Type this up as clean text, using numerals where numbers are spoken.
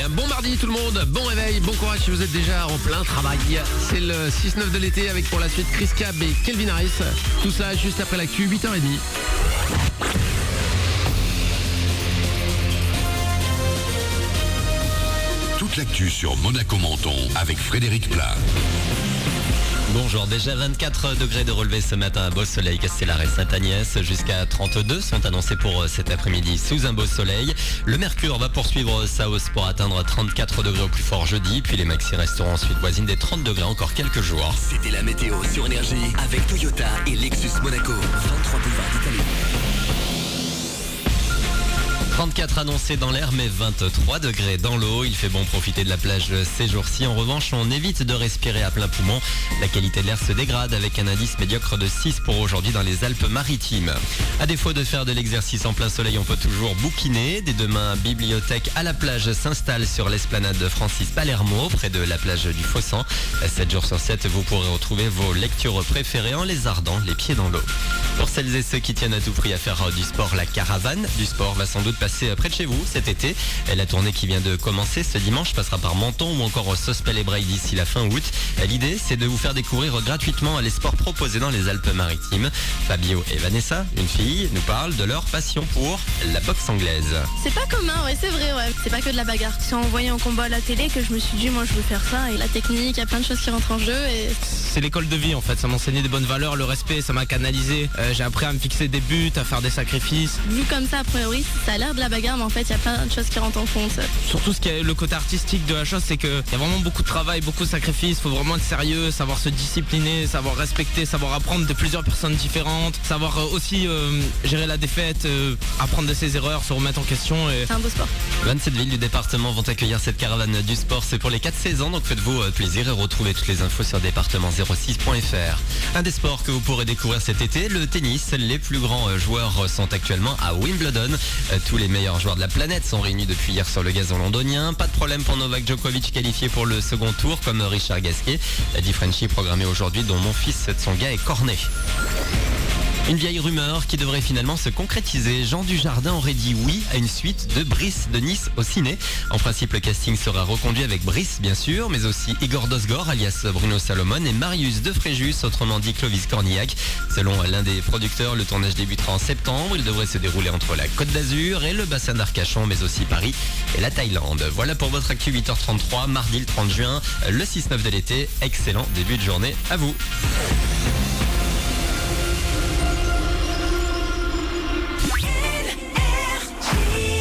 un bon mardi tout le monde, bon réveil, bon courage si vous êtes déjà en plein travail. C'est le 6-9 de l'été avec pour la suite Chris Cab et Kelvin Harris. Tout ça juste après l'actu, 8h30. Toute l'actu sur Monaco Menton avec Frédéric Plat. Bonjour, déjà 24 degrés de relevé ce matin à Beau Soleil, Castellar et Sainte-Agnès. Jusqu'à 32 sont annoncés pour cet après-midi sous un beau soleil. Le mercure va poursuivre sa hausse pour atteindre 34 degrés au plus fort jeudi. Puis les maxi resteront ensuite voisines des 30 degrés encore quelques jours. C'était la météo sur Énergie avec Toyota et Lexus Monaco. 23 boulevard d'Italie. 34 annoncés dans l'air mais 23 degrés dans l'eau. Il fait bon profiter de la plage ces jours-ci. En revanche, on évite de respirer à plein poumon. La qualité de l'air se dégrade avec un indice médiocre de 6 pour aujourd'hui dans les Alpes-Maritimes. À défaut de faire de l'exercice en plein soleil, on peut toujours bouquiner. Dès demain, Bibliothèque à la plage s'installe sur l'esplanade de Francis Palermo, près de la plage du Fossan. 7 jours sur 7, vous pourrez retrouver vos lectures préférées en lézardant les pieds dans l'eau. Pour celles et ceux qui tiennent à tout prix à faire du sport, la caravane du sport va sans doute passer près de chez vous cet été. Et la tournée qui vient de commencer ce dimanche passera par Menton ou encore Sospel-et-Braye d'ici la fin août. L'idée, c'est de vous faire découvrir gratuitement les sports proposés dans les Alpes-Maritimes. Fabio et Vanessa, une fille, nous parlent de leur passion pour la boxe anglaise. C'est pas commun, ouais, c'est vrai, ouais. C'est pas que de la bagarre. C'est en voyant un combat à la télé que je me suis dit, moi, je veux faire ça. Et la technique, il y a plein de choses qui rentrent en jeu. Et c'est l'école de vie en fait, ça m'a enseigné des bonnes valeurs, le respect, ça m'a canalisé. J'ai appris à me fixer des buts, à faire des sacrifices. Vu comme ça, a priori, ça a l'air de la bagarre, mais en fait, il y a plein de choses qui rentrent en compte. Surtout ce qui est le côté artistique de la chose, c'est qu'il y a vraiment beaucoup de travail, beaucoup de sacrifices. Faut vraiment être sérieux, savoir se discipliner, savoir respecter, savoir apprendre de plusieurs personnes différentes, savoir aussi gérer la défaite, apprendre de ses erreurs, se remettre en question. C'est un beau sport. 27 villes du département vont accueillir cette caravane du sport. C'est pour les 4 saisons, donc faites-vous plaisir et retrouvez toutes les infos sur département06.fr. Un des sports que vous pourrez découvrir cet été, le tennis. Les plus grands joueurs sont actuellement à Wimbledon. Tous les meilleurs joueurs de la planète sont réunis depuis hier sur le gazon londonien. Pas de problème pour Novak Djokovic qualifié pour le second tour comme Richard Gasquet. La Frenchie programmée aujourd'hui dont mon fils Tsonga est corné. Une vieille rumeur qui devrait finalement se concrétiser. Jean Dujardin aurait dit oui à une suite de Brice de Nice au ciné. En principe, le casting sera reconduit avec Brice, bien sûr, mais aussi Igor Dosgor, alias Bruno Salomon, et Marius de Fréjus, autrement dit Clovis Cornillac. Selon l'un des producteurs, le tournage débutera en septembre. Il devrait se dérouler entre la Côte d'Azur et le bassin d'Arcachon, mais aussi Paris et la Thaïlande. Voilà pour votre actu 8h33, mardi le 30 juin, le 6-9 de l'été. Excellent début de journée à vous.